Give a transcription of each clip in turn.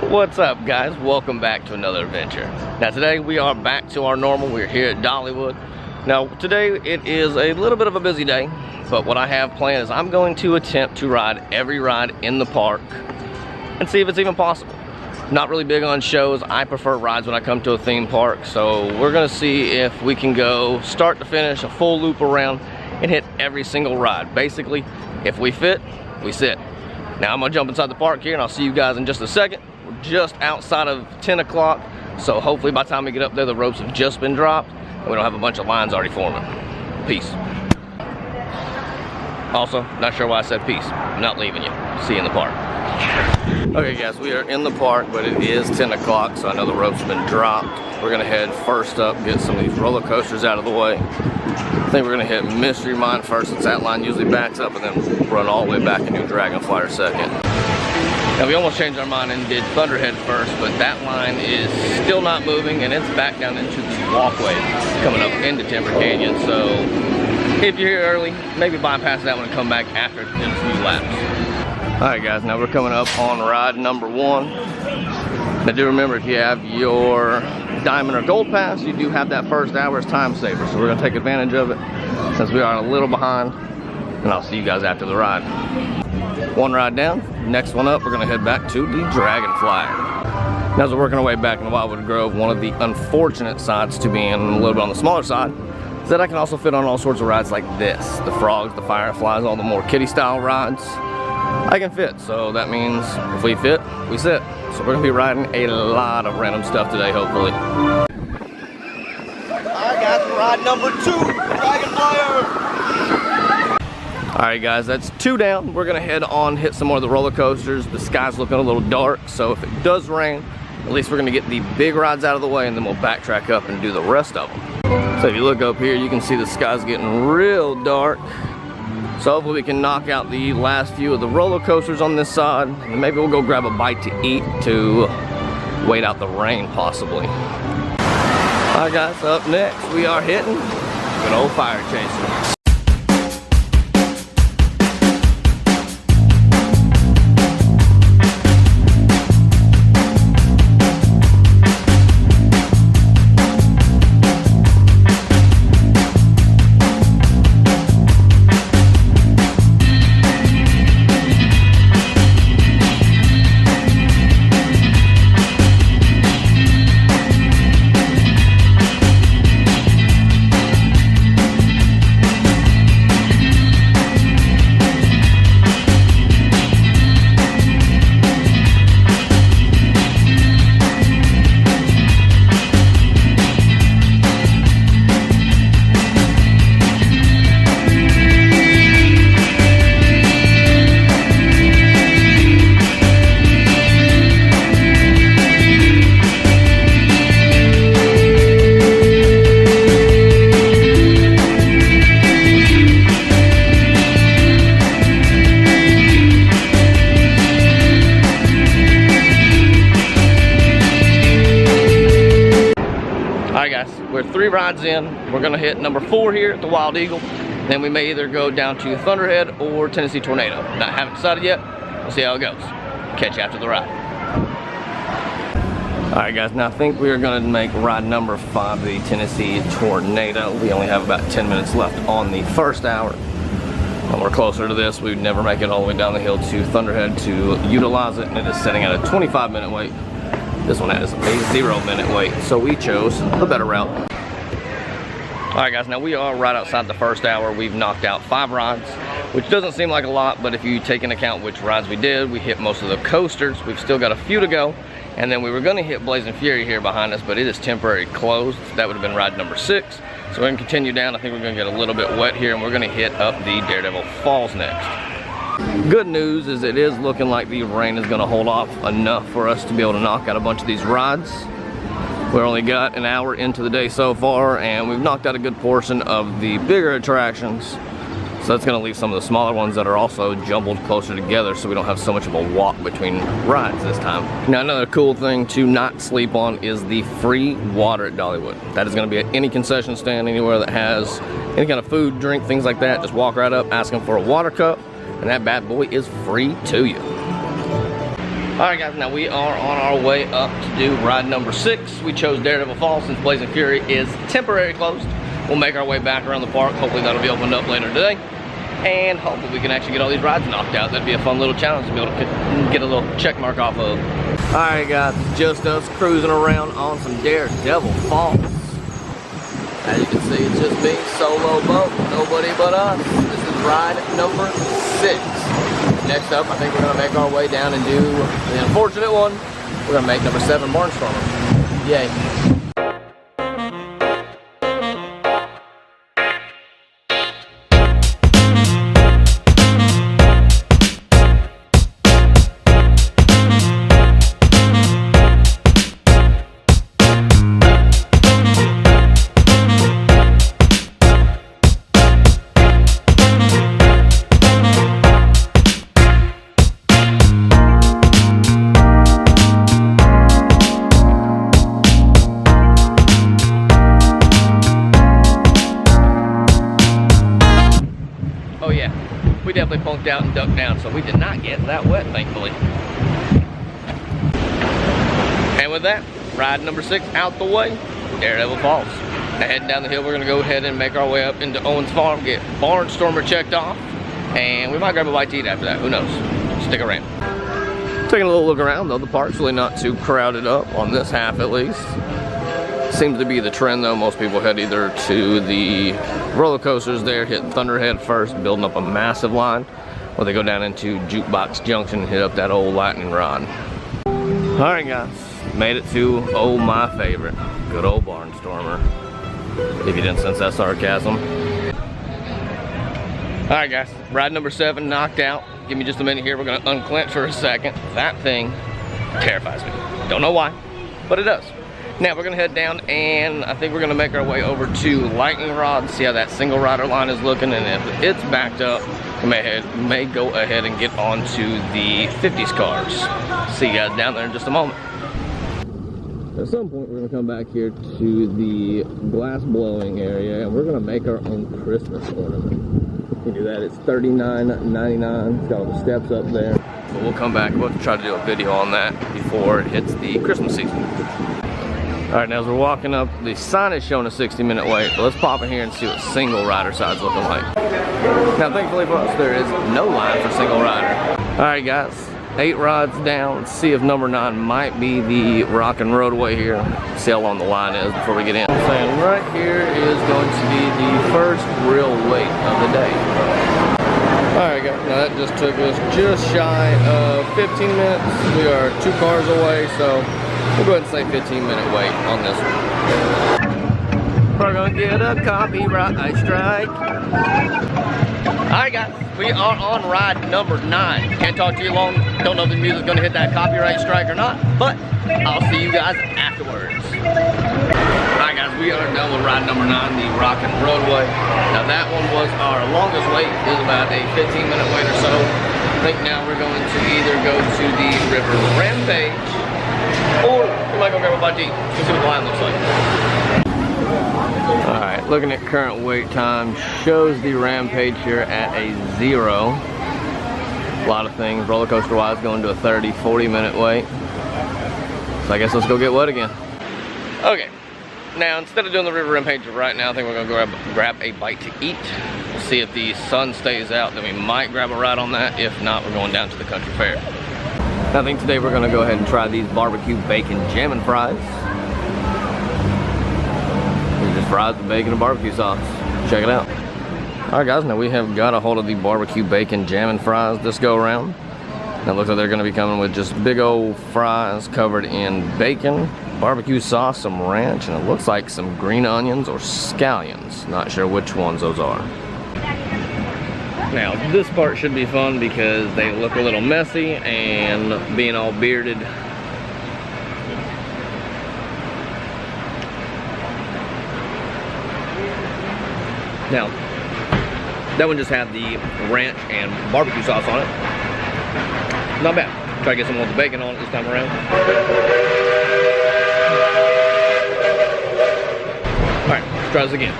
What's up, guys? Welcome back to another adventure. Now today we are back to our normal. We're here at Dollywood. Now today it is a little bit of a busy day, but what I have planned is I'm going to attempt to ride every ride in the park and see if it's even possible. Not really big on shows. I prefer rides when I come to a theme park, so we're gonna see if we can go start to finish a full loop around and hit every single ride. Basically, if we fit, we sit. Now I'm gonna jump inside the park here and I'll see you guys in just a second. We're just outside of 10 o'clock, so hopefully by the time we get up there, the ropes have just been dropped and we don't have a bunch of lines already forming. Peace. Also, not sure why I said peace. I'm not leaving you. See you in the park. Okay guys, we are in the park, but it is 10 o'clock, so I know the ropes have been dropped. We're gonna head first up, get some of these roller coasters out of the way. I think we're gonna hit Mystery Mine first, since that line usually backs up, and then run all the way back and do Dragonflyer second. Now we almost changed our mind and did Thunderhead first, but that line is still not moving, and it's back down into the walkway coming up into Timber Canyon. So if you're here early, maybe bypass that one and come back after it's a few laps. Alright guys, now we're coming up on ride number 1. Now do remember, if you have your Diamond or Gold Pass, you do have that first hour as time saver. So we're going to take advantage of it since we are a little behind. And I'll see you guys after the ride. One ride down, next one up, we're going to head back to the Dragonflyer. Now as we're working our way back in Wildwood Grove, one of the unfortunate sides to being a little bit on the smaller side is that I can also fit on all sorts of rides like this. The frogs, the fireflies, all the more kiddie style rides. I can fit, so that means if we fit, we sit. So we're gonna be riding a lot of random stuff today, hopefully. Alright guys, ride number 2, Dragonflyer. Alright guys, that's 2 down. We're gonna head on, hit some more of the roller coasters. The sky's looking a little dark, so if it does rain, at least we're gonna get the big rides out of the way, and then we'll backtrack up and do the rest of them. So if you look up here, you can see the sky's getting real dark. So hopefully we can knock out the last few of the roller coasters on this side, and maybe we'll go grab a bite to eat to wait out the rain possibly. Alright guys, up next we are hitting good old fire chasing. We're 3 rides in. We're gonna hit number 4 here at the Wild Eagle. Then we may either go down to Thunderhead or Tennessee Tornado. Not haven't decided yet. We'll see how it goes. Catch you after the ride. Alright guys, now I think we are gonna make ride number 5, the Tennessee Tornado. We only have about 10 minutes left on the first hour. When we're closer to this, we'd never make it all the way down the hill to Thunderhead to utilize it, and it is setting at a 25-minute wait. This one has a 0-minute wait, so we chose the better route. Alright guys, now we are right outside the first hour. We've knocked out 5 rides, which doesn't seem like a lot, but if you take into account which rides we did, we hit most of the coasters. We've still got a few to go, and then we were gonna hit Blazing Fury here behind us, but it is temporarily closed. That would have been ride number 6. So we're gonna continue down. I think we're gonna get a little bit wet here, and we're gonna hit up the Daredevil Falls next. Good news is it is looking like the rain is going to hold off enough for us to be able to knock out a bunch of these rides. We've only got an hour into the day so far, and we've knocked out a good portion of the bigger attractions. So that's going to leave some of the smaller ones that are also jumbled closer together, so we don't have so much of a walk between rides this time. Now another cool thing to not sleep on is the free water at Dollywood. That is going to be at any concession stand anywhere that has any kind of food, drink, things like that. Just walk right up, ask them for a water cup, and that bad boy is free to you. Alright guys, now we are on our way up to do ride number 6. We chose Daredevil Falls since Blazing Fury is temporarily closed. We'll make our way back around the park. Hopefully that'll be opened up later today. And hopefully we can actually get all these rides knocked out. That'd be a fun little challenge to be able to get a little check mark off of. Alright guys, just us cruising around on some Daredevil Falls. As you can see, it's just me, solo boat, nobody but us. This is ride number 6. Next up, I think we're going to make our way down and do the unfortunate one. We're going to make number 7, Barnstormer. Yay. Oh yeah, we definitely punked out and ducked down, so we did not get that wet, thankfully. And with that, ride number 6 out the way, Daredevil Falls. Now heading down the hill, we're gonna go ahead and make our way up into Owen's Farm, get Barnstormer checked off, and we might grab a bite to eat after that, who knows? Stick around. Taking a little look around though, the park's really not too crowded up, on this half at least. Seems to be the trend though, most people head either to the roller coasters there, hit Thunderhead first, building up a massive line, or they go down into Jukebox Junction and hit up that old lightning rod. Alright guys, made it to, oh my favorite, good old Barnstormer. If you didn't sense that sarcasm. Alright guys, ride number 7 knocked out. Give me just a minute here, we're gonna unclench for a second. That thing terrifies me. Don't know why, but it does. Now we're gonna head down and I think we're gonna make our way over to Lightning Rod, see how that single rider line is looking, and if it's backed up, we may go ahead and get onto the 50s cars. See you guys down there in just a moment. At some point we're gonna come back here to the glass blowing area and we're gonna make our own Christmas ornament. You can do that, it's $39.99, it's got all the steps up there. But we'll come back, we'll try to do a video on that before it hits the Christmas season. Alright, now as we're walking up, the sign is showing a 60-minute wait. Let's pop in here and see what single rider side's looking like. Now, thankfully for us, there is no line for single rider. Alright guys, 8 rides down. Let's see if number 9 might be the rockin' roadway here. See how long the line is before we get in. I'm saying right here is going to be the first real wait of the day. Alright guys, now that just took us just shy of 15 minutes. We are 2 cars away, so we'll go ahead and say 15-minute wait on this one. We're gonna get a copyright strike. Alright guys, we are on ride number 9. Can't talk to you long, don't know if the music's gonna hit that copyright strike or not, but I'll see you guys afterwards. Alright guys, we are done with ride number 9, the Rockin' Roadway. Now that one was our longest wait, it was about a 15-minute wait or so. I think now we're going to either go to the river Rampage, or we might go grab a bite to eat. Let's see what the line looks like. Alright, looking at current wait time, shows the Rampage here at a 0. A lot of things, roller coaster wise, going to a 30-40 minute wait. So I guess let's go get wet again. Okay, now instead of doing the river Rampage right now, I think we're gonna go grab a bite to eat. We'll see if the sun stays out, then we might grab a ride on that. If not, we're going down to the country fair. I think today we're gonna go ahead and try these barbecue bacon jammin' fries. They're just fries with bacon and barbecue sauce. Check it out. All right guys, now we have got a hold of the barbecue bacon jammin' fries this go around. Now it looks like they're gonna be coming with just big old fries covered in bacon, barbecue sauce, some ranch, and it looks like some green onions or scallions. Not sure which ones those are. Now, this part should be fun because they look a little messy and being all bearded. Now, that one just had the ranch and barbecue sauce on it. Not bad. Try to get some more of the bacon on it this time around. Alright, let's try this again.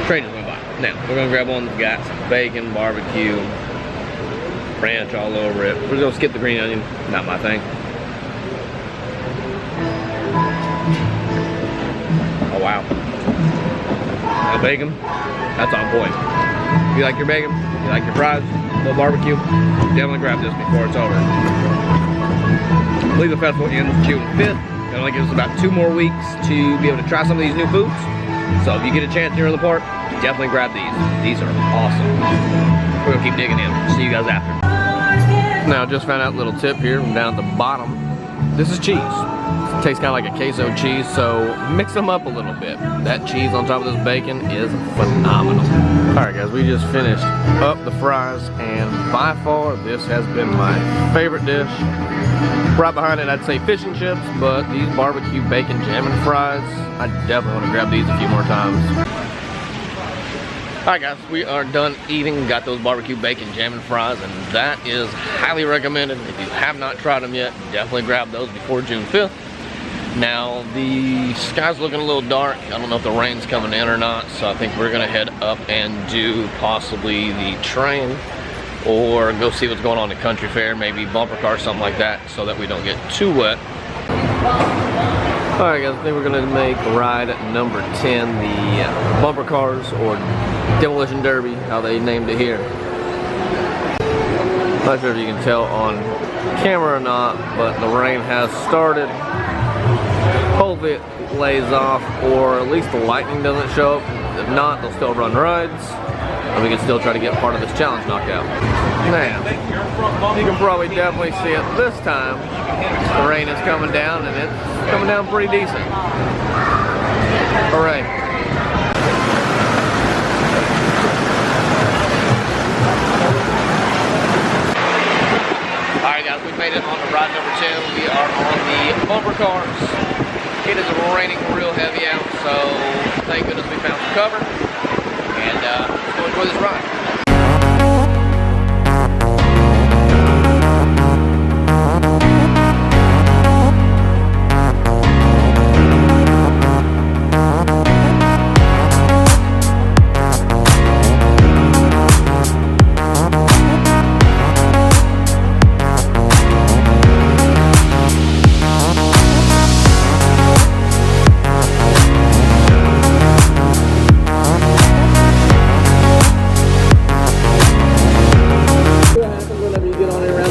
Train just went by. Now, we're going to grab one that's got some bacon, barbecue, ranch all over it. We're going to skip the green onion. Not my thing. Oh wow. The bacon, that's on point. If you like your bacon, you like your fries, a little barbecue, definitely grab this before it's over. I believe the festival ends June 5th. It only gives us about 2 more weeks to be able to try some of these new foods. So if you get a chance here in the park, definitely grab these. These are awesome. We're gonna keep digging in. See you guys after. Now, just found out a little tip here from down at the bottom. This is cheese. It tastes kind of like a queso cheese, so mix them up a little bit. That cheese on top of this bacon is phenomenal. Alright guys, we just finished up the fries, and by far this has been my favorite dish. Right behind it I'd say fish and chips, but these barbecue bacon jam and fries, I definitely want to grab these a few more times. Alright guys, we are done eating, got those barbecue bacon jam and fries, and that is highly recommended. If you have not tried them yet, definitely grab those before June 5th. Now, the sky's looking a little dark. I don't know if the rain's coming in or not, so I think we're gonna head up and do possibly the train or go see what's going on at the country fair, maybe bumper car, something like that, so that we don't get too wet. Alright guys, I think we're gonna make ride number 10, the bumper cars or demolition derby, how they named it here. Not sure if you can tell on camera or not, but the rain has started. Hopefully it lays off, or at least the lightning doesn't show up. If not, they'll still run rides, and we can still try to get part of this challenge knocked out. Now, you can probably definitely see it this time. The rain is coming down, and it's coming down pretty decent. Hooray. Alright guys, we made it on to ride number 10. We are on the bumper cars. It is raining real heavy out, so thank goodness we found some cover. And let's go enjoy this ride.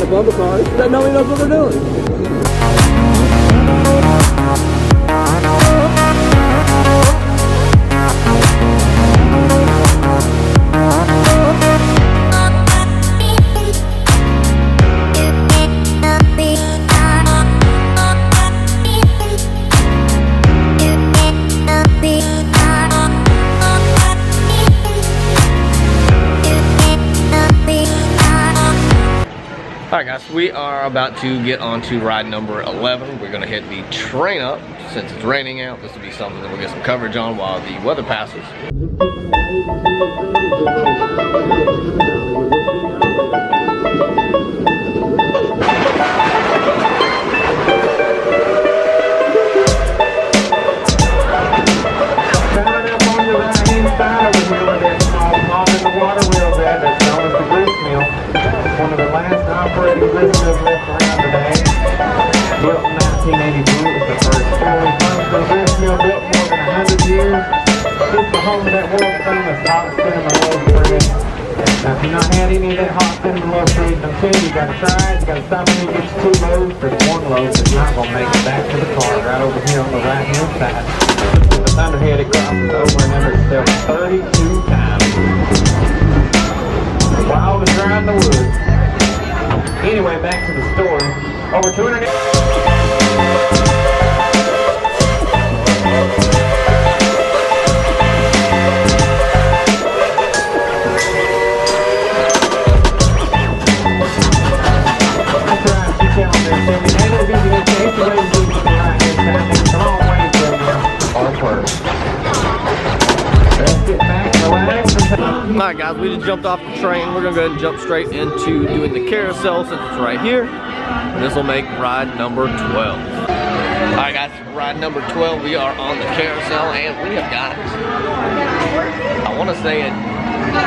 Bumper cars, that nobody knows what they're doing. Alright guys, we are about to get on to ride number 11. We're going to hit the train up. Since it's raining out, this will be something that we'll get some coverage on while the weather passes. Coming up on the right-hand side of the wheel, there's off in the water wheel there that's known as the grist mill. One of the last operating grist mills left around today. Built in 1982, it was the first fully functional grist mill built more than 100 years. It's the home of that world famous hot cinnamon loaf bread. Now, if you've not had any of that hot cinnamon loaf bread, I'm telling you, you gotta try it. You gotta stop in and get you 2 loaves, because 1 loaf is not gonna make it back to the car right over here on the right-hand side. With the Thunderhead, it crosses over and under itself 32 times. Wild and dry in the woods. Anyway, back to the story. Over 200. That's right, she telling me. Ain't no busy this day. It's the way to do it right here. Come on, wait for me. Or first. Let's get back to the last. Alright guys, we just jumped off the train. We're going to go ahead and jump straight into doing the carousel since it's right here. And this will make ride number 12. Alright guys, ride number 12. We are on the carousel and we have got, I want to say, a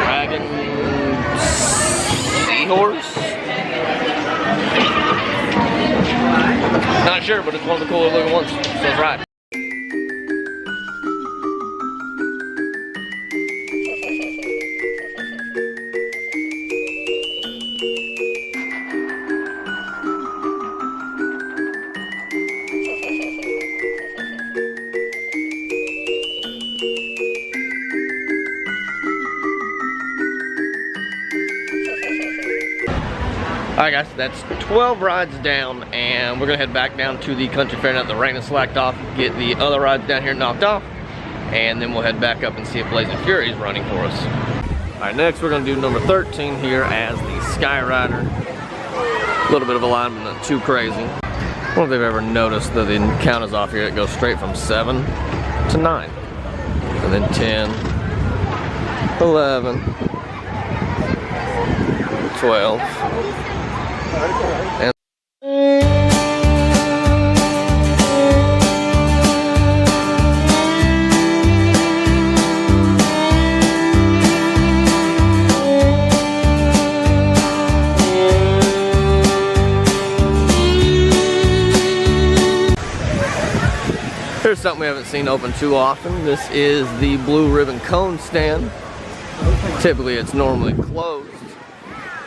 dragon seahorse. Not sure, but it's one of the cooler looking ones. So let's ride. Alright guys, that's 12 rides down, and we're gonna head back down to the country fair now that the rain has slacked off, get the other rides down here knocked off, and then we'll head back up and see if Blazing Fury is running for us. Alright, next we're gonna do number 13 here as the Skyrider. A little bit of alignment, not too crazy. I don't know if they've ever noticed that the count is off here. It goes straight from 7 to 9. And then 10, 11, 12, and here's something we haven't seen open too often. This is the Blue Ribbon Cone stand. Typically it's normally closed.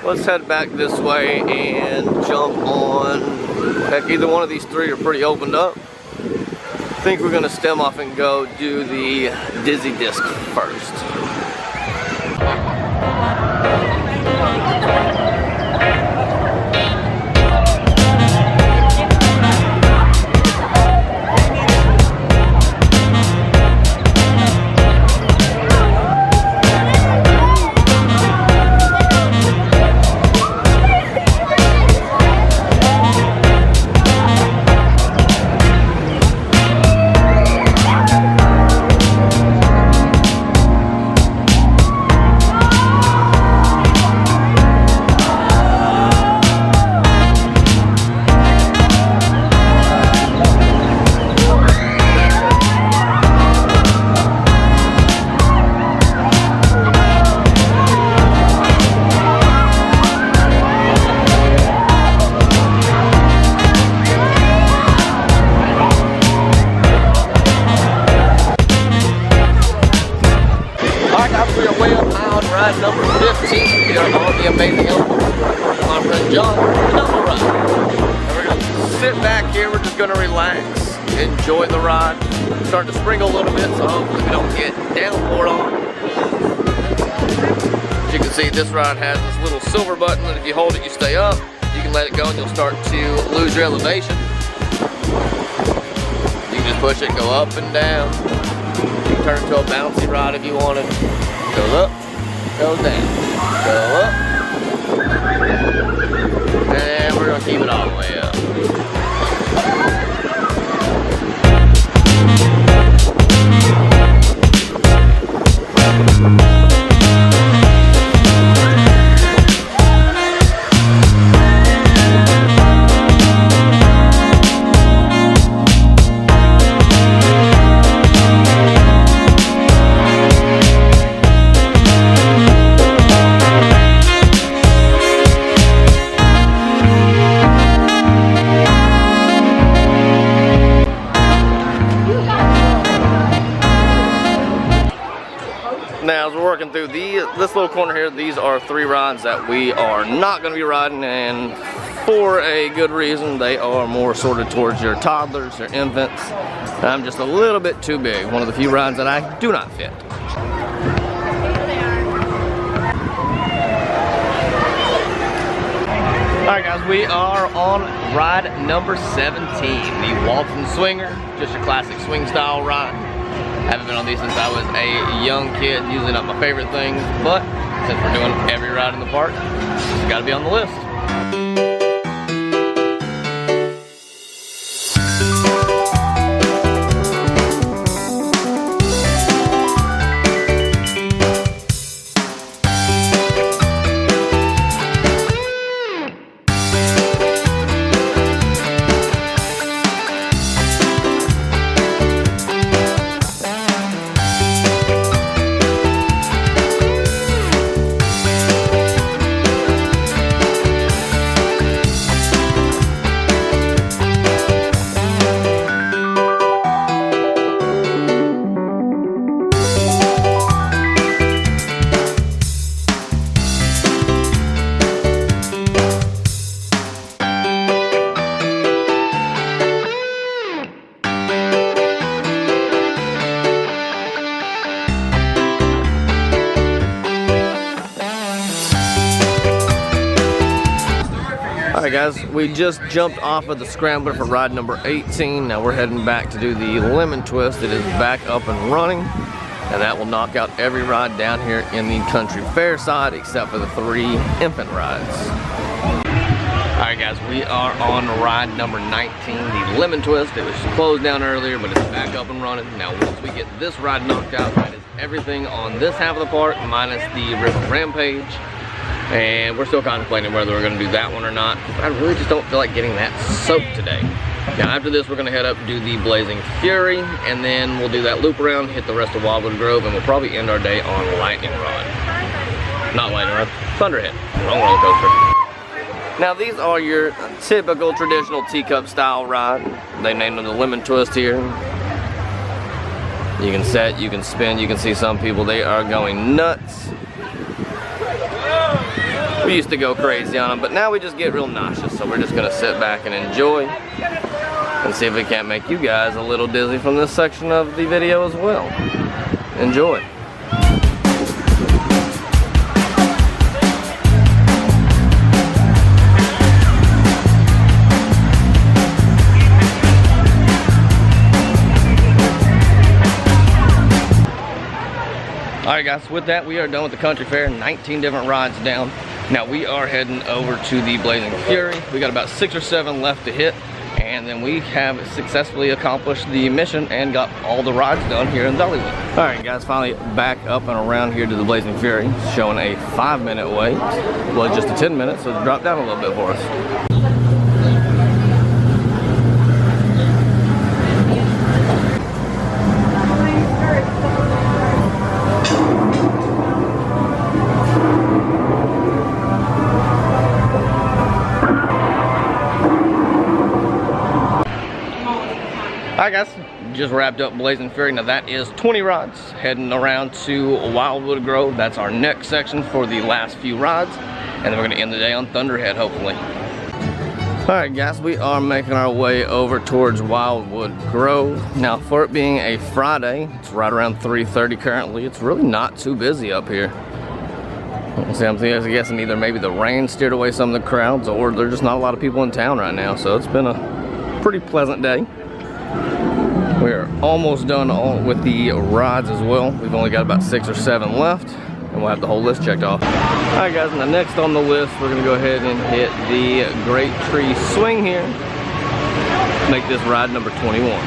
Let's head back this way and jump on. Heck, either one of these three are pretty opened up. I think we're gonna stem off and go do the Dizzy Disc first. Ride number 15 here on the amazing my friend John, the double ride. And we're going to sit back here, we're just going to relax, enjoy the ride. It's starting to sprinkle a little bit, so hopefully we don't get downpoured on. As you can see, this ride has this little silver button, and if you hold it, you stay up. You can let it go and you'll start to lose your elevation. You can just push it, go up and down. You can turn it into a bouncy ride if you wanted. Goes up. Goes down, go up, and we're gonna keep it all the way up. Now, as we're working through this little corner here, these are 3 rides that we are not going to be riding, and for a good reason. They are more sorted towards your toddlers, your infants. And I'm just a little bit too big. One of the few rides that I do not fit. Alright guys, we are on ride number 17, the Walton Swinger. Just your classic swing style ride. Haven't been on these since I was a young kid, usually not my favorite things, but since we're doing every ride in the park, it's gotta be on the list. guys, we just jumped off of the scrambler for ride number 18. Now we're heading back to do the lemon twist. It is back up and running, and that will knock out every ride down here in the country fair side except for the 3 infant rides. Alright guys, we are on ride number 19, the lemon twist. It was closed down earlier, but it's back up and running. Now once we get this ride knocked out, that is everything on this half of the park minus the river Rampage. And we're still contemplating whether we're going to do that one or not. I really just don't feel like getting that soaked today. Now after this, we're going to head up, do the Blazing Fury, and then we'll do that loop around, hit the rest of Wildwood Grove, and we'll probably end our day on Lightning Rod. Not Lightning Rod, Thunderhead. Wrong roller coaster. Now these are your typical traditional teacup style ride. They named them the lemon twist here. You can set, you can spin, you can see some people, they are going nuts. We used to go crazy on them, but now we just get real nauseous, so we're just gonna sit back and enjoy and see if we can't make you guys a little dizzy from this section of the video as well. Enjoy. Alright guys, with that we are done with the country fair. 19 different rides down. Now we are heading over to the Blazing Fury. We got about 6 or 7 left to hit, and then we have successfully accomplished the mission and got all the rides done here in Dollywood. Alright guys, finally back up and around here to the Blazing Fury, showing a 5-minute wait. Well, just a 10 minutes, so it's dropped down a little bit for us. Alright guys, just wrapped up Blazing Fury. Now that is 20 rides, heading around to Wildwood Grove. That's our next section for the last few rides, and then we're going to end the day on Thunderhead, hopefully. Alright guys, we are making our way over towards Wildwood Grove. Now for it being a Friday, it's right around 3:30 currently. It's really not too busy up here. See, I'm guessing either maybe the rain steered away some of the crowds, or there's just not a lot of people in town right now, so it's been a pretty pleasant day. We're almost done with the rides as well. We've only got about 6 or 7 left, and we'll have the whole list checked off. Alright guys, and the next on the list, we're gonna go ahead and hit the Great Tree Swing here. Make this ride number 21.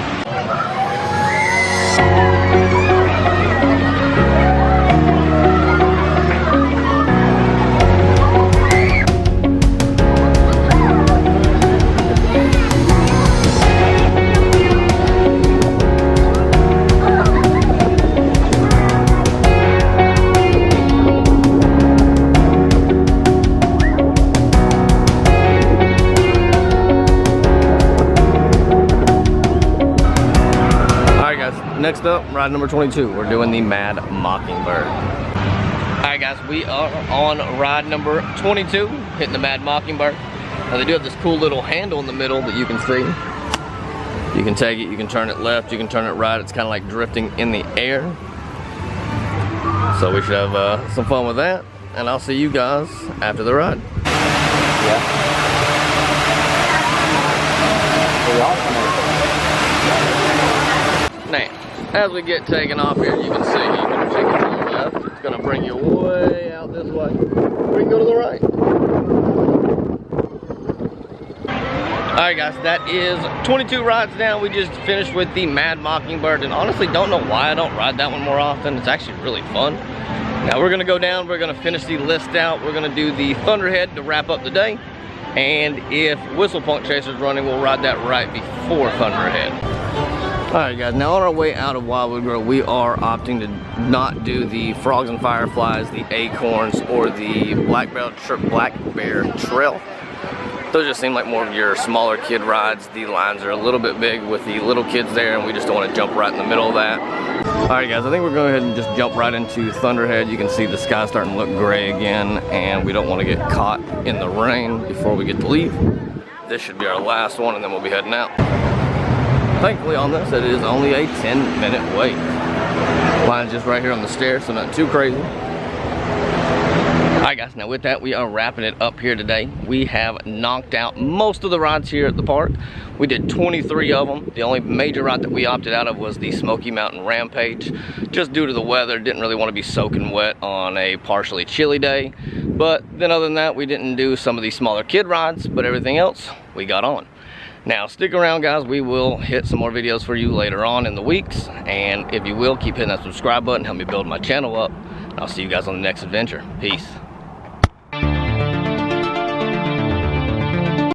Next up, ride number 22. We're doing the Mad Mockingbird. Alright guys, we are on ride number 22, hitting the Mad Mockingbird. Now they do have this cool little handle in the middle that you can see. You can take it, you can turn it left, you can turn it right. It's kind of like drifting in the air. So we should have some fun with that. And I'll see you guys after the ride. Yeah. Now, as we get taken off here, you can see you can take it to the left. It's going to bring you way out this way. We can go to the right. Alright guys, that is 22 rides down. We just finished with the Mad Mockingbird, and honestly don't know why I don't ride that one more often. It's actually really fun. Now we're going to go down, we're going to finish the list out. We're going to do the Thunderhead to wrap up the day. And if Whistle Punk Chaser's running, we'll ride that right before Thunderhead. Alright guys, now on our way out of Wildwood Grove, we are opting to not do the Frogs and Fireflies, the Acorns, or the Black Bear Trail. Those just seem like more of your smaller kid rides. The lines are a little bit big with the little kids there, and we just don't want to jump right in the middle of that. Alright guys, I think we're going to go ahead and just jump right into Thunderhead. You can see the sky starting to look gray again, and we don't want to get caught in the rain before we get to leave. This should be our last one, and then we'll be heading out. Thankfully on this, it is only a 10-minute wait. Line's just right here on the stairs, so not too crazy. Alright guys. guys, now with that, we are wrapping it up here today. We have knocked out most of the rides here at the park. We did 23 of them. The only major ride that we opted out of was the Smoky Mountain Rampage, just due to the weather. Didn't really want to be soaking wet on a partially chilly day. But then other than that, we didn't do some of these smaller kid rides, but everything else we got on. Now stick around, guys. We will hit some more videos for you later on in the weeks, and if you will, keep hitting that subscribe button, help me build my channel up. I'll see you guys on the next adventure. Peace.